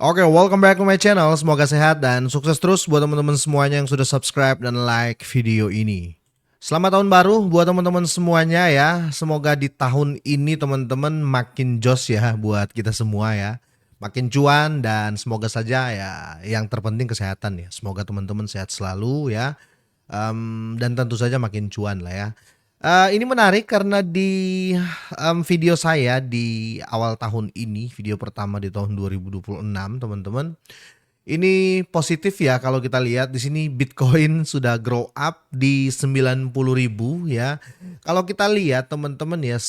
Oke, welcome back to my channel. Semoga sehat dan sukses terus buat teman-teman semuanya yang sudah subscribe dan like video ini. Selamat tahun baru buat teman-teman semuanya ya. Semoga di tahun ini teman-teman makin jos ya buat kita semua ya. Makin cuan dan semoga saja ya yang terpenting kesehatan ya. Semoga teman-teman sehat selalu ya. Dan tentu saja makin cuan lah ya. Ini menarik karena di video saya di awal tahun ini, video pertama di tahun 2026 teman-teman. Ini positif ya kalau kita lihat di sini Bitcoin sudah grow up di 90.000 ya. Kalau kita lihat teman-teman ya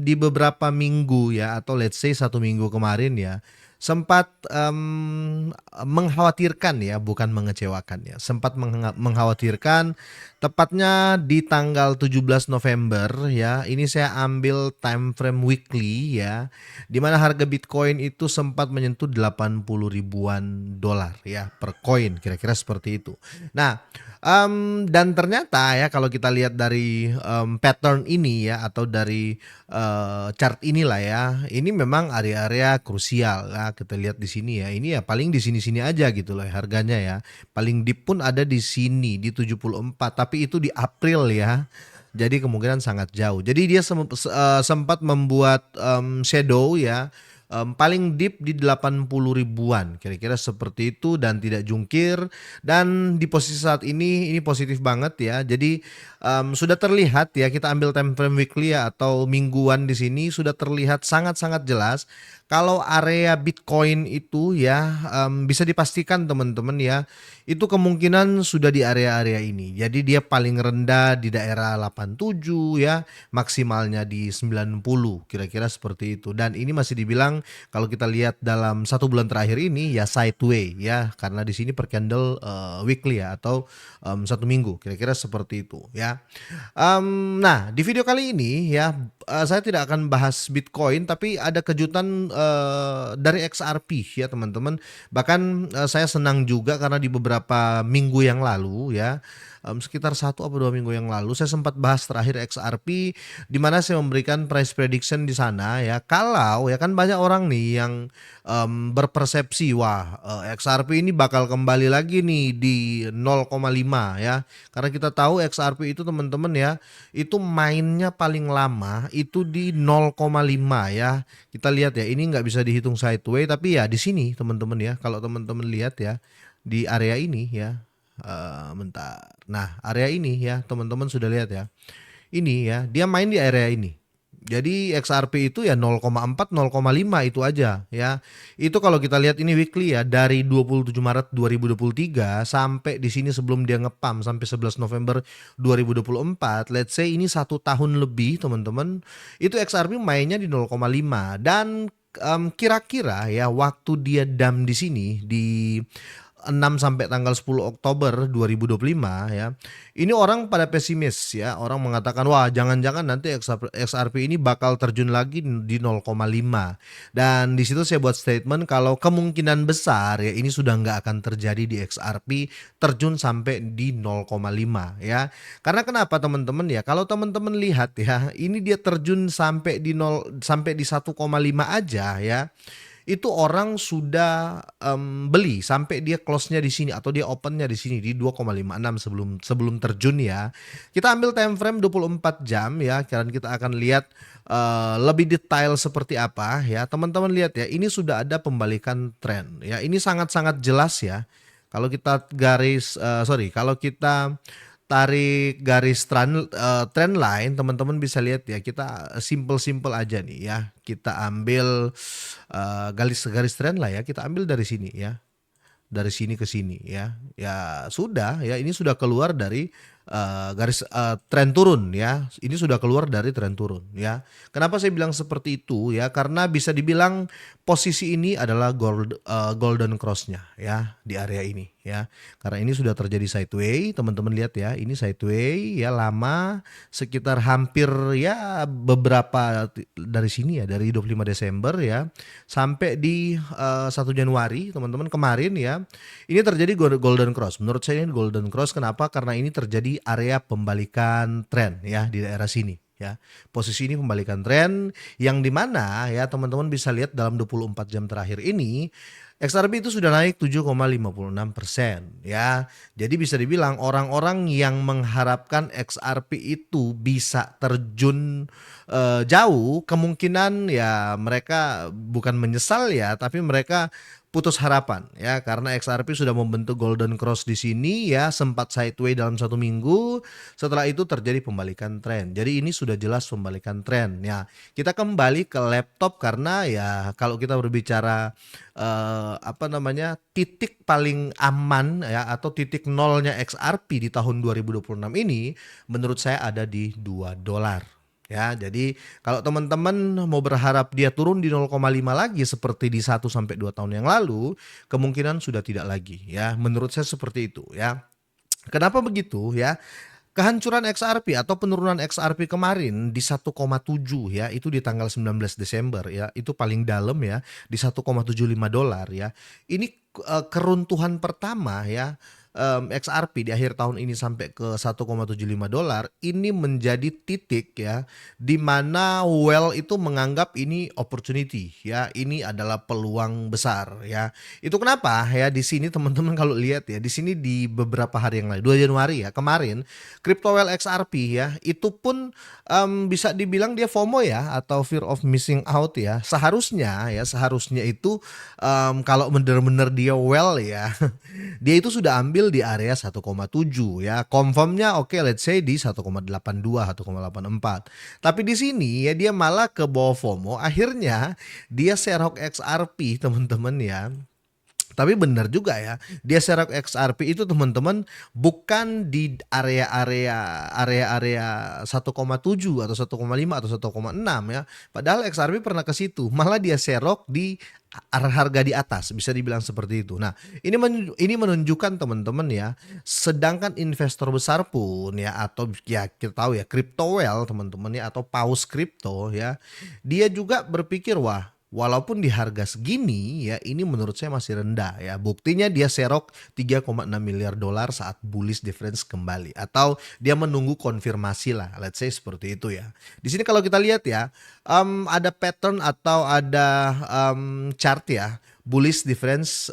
di beberapa minggu ya atau let's say 1 minggu kemarin ya sempat mengkhawatirkan ya bukan mengecewakan ya. Sempat mengkhawatirkan tepatnya di tanggal 17 November ya. Ini saya ambil time frame weekly ya di mana harga Bitcoin itu sempat menyentuh 80 ribuan dolar ya per koin, kira-kira seperti itu. Nah, dan ternyata ya kalau kita lihat dari pattern ini ya atau dari chart inilah ya, ini memang area-area krusial ya kita lihat di sini ya. Ini ya paling di sini-sini aja gitu loh harganya ya. Paling deep pun ada di sini di 74, tapi itu di April ya. Jadi kemungkinan sangat jauh. Jadi dia sempat membuat shadow ya, paling deep di 80 ribuan, kira-kira seperti itu dan tidak jungkir. Dan di posisi saat ini positif banget ya. Jadi sudah terlihat ya, kita ambil time frame weekly ya atau mingguan di sini sudah terlihat sangat-sangat jelas kalau area Bitcoin itu ya bisa dipastikan teman-teman ya itu kemungkinan sudah di area-area ini. Jadi dia paling rendah di daerah 87 ya, maksimalnya di 90, kira-kira seperti itu. Dan ini masih dibilang kalau kita lihat dalam 1 bulan terakhir ini ya sideway ya, karena di sini per candle weekly ya atau 1 minggu, kira-kira seperti itu ya. Nah, di video kali ini ya, saya tidak akan bahas Bitcoin, tapi ada kejutan dari XRP ya teman-teman. Bahkan saya senang juga karena di beberapa minggu yang lalu ya, sekitar 1 atau 2 minggu yang lalu saya sempat bahas terakhir XRP, di mana saya memberikan price prediction di sana ya. Kalau ya kan banyak orang nih yang berpersepsi, wah XRP ini bakal kembali lagi nih di 0,5 ya. Karena kita tahu XRP itu teman-teman ya, itu mainnya paling lama itu di 0,5 ya. Kita lihat ya, ini nggak bisa dihitung sideway, tapi ya di sini teman-teman ya. Kalau teman-teman lihat ya di area ini ya, bentar. Nah area ini ya teman-teman sudah lihat ya. Ini ya dia main di area ini. Jadi XRP itu ya 0,4, 0,5 itu aja ya. Itu kalau kita lihat ini weekly ya dari 27 Maret 2023 sampai di sini sebelum dia ngepam sampai 11 November 2024. Let's say ini 1 tahun lebih teman-teman. Itu XRP mainnya di 0,5 dan kira-kira ya waktu dia dump di sini di 6 sampai tanggal 10 Oktober 2025 ya. Ini orang pada pesimis ya. Orang mengatakan wah jangan-jangan nanti XRP ini bakal terjun lagi di 0,5. Dan di situ saya buat statement kalau kemungkinan besar ya ini sudah nggak akan terjadi di XRP terjun sampai di 0,5 ya. Karena kenapa teman-teman ya? Kalau teman-teman lihat ya, ini dia terjun sampai di 0 sampai di 1,5 aja ya. Itu orang sudah beli sampai dia close-nya di sini atau dia open-nya di sini di 2,56 sebelum terjun ya. Kita ambil time frame 24 jam ya, karena kita akan lihat lebih detail seperti apa ya. Teman-teman lihat ya, ini sudah ada pembalikan tren ya. Ini sangat-sangat jelas ya. Kalau kita kalau kita tarik garis trend line, teman-teman bisa lihat ya, kita simple-simple aja nih ya. Kita ambil garis trend lah ya, kita ambil dari sini ya. Dari sini ke sini ya. Ya sudah ya, ini sudah keluar dari garis tren turun ya. Ini sudah keluar dari tren turun ya. Kenapa saya bilang seperti itu ya? Karena bisa dibilang posisi ini adalah golden cross-nya ya di area ini ya. Karena ini sudah terjadi sideway, teman-teman lihat ya. Ini sideway ya lama sekitar hampir ya beberapa dari sini ya, dari 25 Desember ya sampai di 1 Januari teman-teman kemarin ya. Ini terjadi golden cross. Menurut saya ini golden cross, kenapa? Karena ini terjadi area pembalikan tren ya di daerah sini ya. Posisi ini pembalikan tren yang dimana ya teman-teman bisa lihat dalam 24 jam terakhir ini XRP itu sudah naik 7,56% ya. Jadi bisa dibilang orang-orang yang mengharapkan XRP itu bisa terjun jauh, kemungkinan ya mereka bukan menyesal ya, tapi mereka putus harapan ya, karena XRP sudah membentuk golden cross di sini ya, sempat sideways dalam 1 minggu. Setelah itu terjadi pembalikan tren. Jadi ini sudah jelas pembalikan tren ya. Kita kembali ke laptop karena ya kalau kita berbicara apa namanya, titik paling aman ya atau titik nolnya XRP di tahun 2026 ini menurut saya ada di $2 ya. Jadi kalau teman-teman mau berharap dia turun di 0,5 lagi seperti di 1 sampai 2 tahun yang lalu, kemungkinan sudah tidak lagi ya. Menurut saya seperti itu ya. Kenapa begitu ya? Kehancuran XRP atau penurunan XRP kemarin di 1,7 ya, itu di tanggal 19 Desember ya, itu paling dalam ya, di $1,75 ya. Ini keruntuhan pertama ya, XRP di akhir tahun ini sampai ke $1,75, ini menjadi titik ya, di mana Well itu menganggap ini opportunity ya, ini adalah peluang besar ya. Itu kenapa ya, di sini teman-teman kalau lihat ya, di sini di beberapa hari yang lalu, 2 Januari ya, kemarin CryptoWell XRP ya, itu pun bisa dibilang dia FOMO ya atau fear of missing out ya. Seharusnya itu kalau benar-benar dia well ya, dia itu sudah ambil di area 1,7 ya. Confirmnya oke, let's say di 1,82, 1,84. Tapi di sini ya dia malah ke bawah FOMO, akhirnya dia Serok XRP teman-teman ya. Tapi benar juga ya, dia Serok XRP itu teman-teman bukan di area-area 1,7 atau 1,5 atau 1,6 ya. Padahal XRP pernah ke situ, malah dia serok di harga di atas, bisa dibilang seperti itu. Nah, ini menunjukkan teman-teman ya, sedangkan investor besar pun ya, atau ya kita tahu ya CryptoWell teman-teman ya, atau paus kripto ya, dia juga berpikir wah, walaupun di harga segini ya, ini menurut saya masih rendah ya. Buktinya dia serok $3,6 miliar saat bullish difference kembali, atau dia menunggu konfirmasi lah, let's say seperti itu ya. Di sini kalau kita lihat ya, ada pattern atau ada chart ya, bullish difference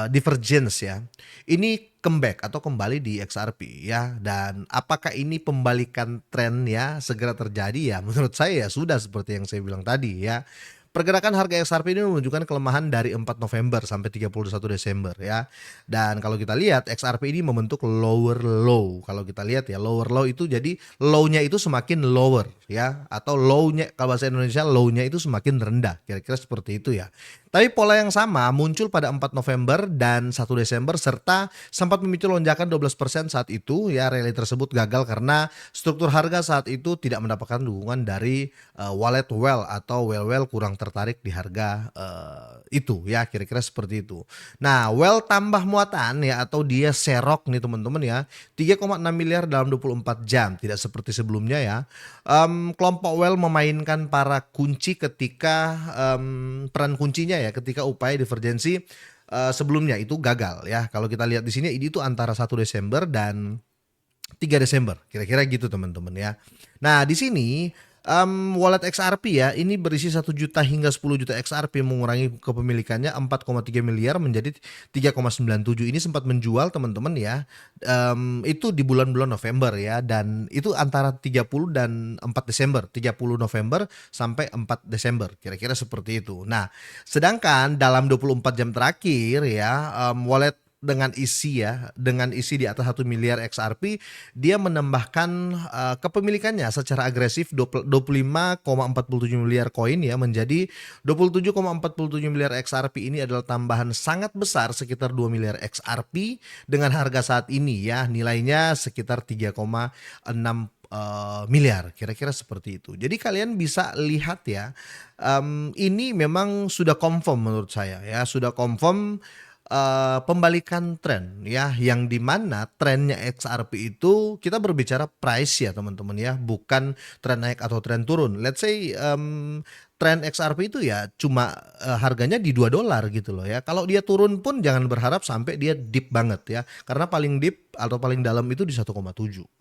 divergence ya. Ini comeback atau kembali di XRP ya, dan apakah ini pembalikan tren ya segera terjadi ya? Menurut saya ya sudah, seperti yang saya bilang tadi ya. Pergerakan harga XRP ini menunjukkan kelemahan dari 4 November sampai 31 Desember ya. Dan kalau kita lihat XRP ini membentuk lower low. Kalau kita lihat ya, lower low itu jadi low-nya itu semakin lower ya, atau low-nya kalau bahasa Indonesia low-nya itu semakin rendah. Kira-kira seperti itu ya. Tapi pola yang sama muncul pada 4 November dan 1 Desember serta sempat memicu lonjakan 12% saat itu ya. Rally tersebut gagal karena struktur harga saat itu tidak mendapatkan dukungan dari wallet Well atau Well kurang tertarik di harga itu ya, kira-kira seperti itu. Nah, Well tambah muatan ya, atau dia serok nih teman-teman ya, 3,6 miliar dalam 24 jam, tidak seperti sebelumnya ya. Kelompok Well memainkan para kunci ketika peran kuncinya ya, ketika upaya divergensi sebelumnya itu gagal ya. Kalau kita lihat di sini ini itu antara 1 Desember dan 3 Desember, kira-kira gitu teman-teman ya. Nah, di sini wallet XRP ya, ini berisi 1 juta hingga 10 juta XRP, mengurangi kepemilikannya 4,3 miliar menjadi 3,97. Ini sempat menjual teman-teman ya, itu di bulan-bulan November ya, dan itu antara 30 dan 4 Desember, 30 November sampai 4 Desember, kira-kira seperti itu. Nah, sedangkan dalam 24 jam terakhir ya, wallet dengan isi di atas 1 miliar XRP, dia menambahkan kepemilikannya secara agresif 25,47 miliar koin ya, menjadi 27,47 miliar XRP. Ini adalah tambahan sangat besar, sekitar 2 miliar XRP dengan harga saat ini ya, nilainya sekitar 3,6 miliar, kira-kira seperti itu. Jadi kalian bisa lihat ya, ini memang sudah confirm menurut saya ya, sudah confirm pembalikan tren ya, yang dimana trennya XRP itu kita berbicara price ya teman-teman ya, bukan tren naik atau tren turun. Let's say tren XRP itu ya cuma harganya di $2 gitu loh ya. Kalau dia turun pun jangan berharap sampai dia deep banget ya, karena paling deep atau paling dalam itu di 1,7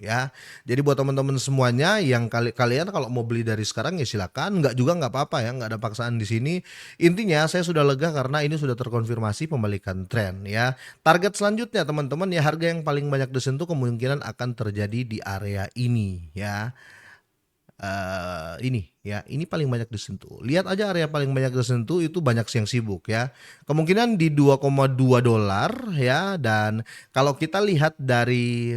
ya. Jadi buat teman-teman semuanya yang kalian kalau mau beli dari sekarang ya silakan, nggak juga nggak apa-apa ya, nggak ada paksaan di sini. Intinya saya sudah lega karena ini sudah terkonfirmasi pembalikan tren ya. Target selanjutnya teman-teman ya, harga yang paling banyak disentuh kemungkinan akan terjadi di area ini ya. Ini ya, ini paling banyak disentuh. Lihat aja area paling banyak disentuh itu banyak yang sibuk ya. Kemungkinan di 2,2 dolar ya, dan kalau kita lihat dari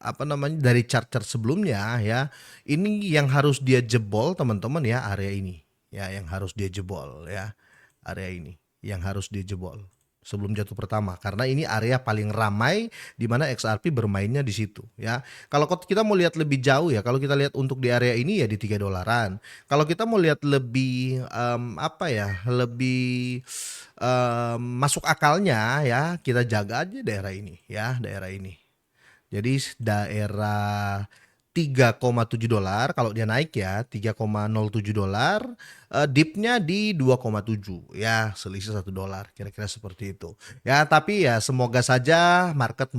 apa namanya, dari chart-chart sebelumnya ya, ini yang harus dia jebol teman-teman ya, area ini. Ya, yang harus dia jebol ya. Area ini yang harus dia jebol sebelum jatuh pertama, karena ini area paling ramai di mana XRP bermainnya di situ ya. Kalau kita mau lihat lebih jauh ya, kalau kita lihat untuk di area ini ya di 3 dolaran. Kalau kita mau lihat lebih apa ya, lebih masuk akalnya ya, kita jaga aja daerah ini ya, daerah ini. Jadi daerah 3,7 dolar kalau dia naik ya, 3,07 dolar, dipnya di 2,7 ya, selisih 1 dolar, kira-kira seperti itu. Ya tapi ya semoga saja market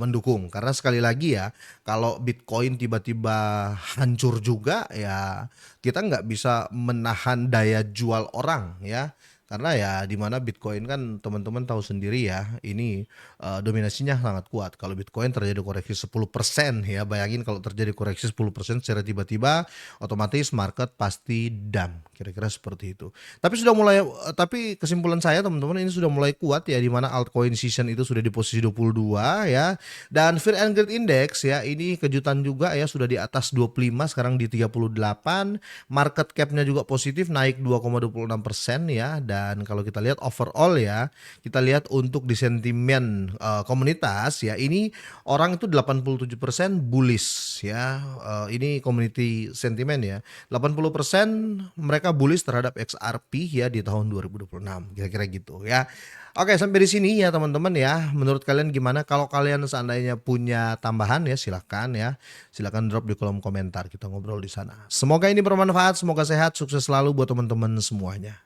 mendukung, karena sekali lagi ya, kalau Bitcoin tiba-tiba hancur juga ya, kita nggak bisa menahan daya jual orang ya. Karena ya di mana Bitcoin kan teman-teman tahu sendiri ya, ini dominasinya sangat kuat. Kalau Bitcoin terjadi koreksi 10% ya, bayangin kalau terjadi koreksi 10% secara tiba-tiba, otomatis market pasti dump, kira-kira seperti itu. Tapi kesimpulan saya teman-teman, ini sudah mulai kuat ya, di mana altcoin season itu sudah di posisi 22 ya. Dan Fear and Greed Index ya, ini kejutan juga ya, sudah di atas 25, sekarang di 38. Market cap-nya juga positif, naik 2,26% ya. Dan kalau kita lihat overall ya, kita lihat untuk di sentimen komunitas ya, ini orang itu 87% bullish ya. Ini community sentiment ya. 80% mereka bullish terhadap XRP ya di tahun 2026, kira-kira gitu ya. Oke, sampai di sini ya teman-teman ya. Menurut kalian gimana? Kalau kalian seandainya punya tambahan ya, silakan ya. Silakan drop di kolom komentar, kita ngobrol di sana. Semoga ini bermanfaat, semoga sehat, sukses selalu buat teman-teman semuanya.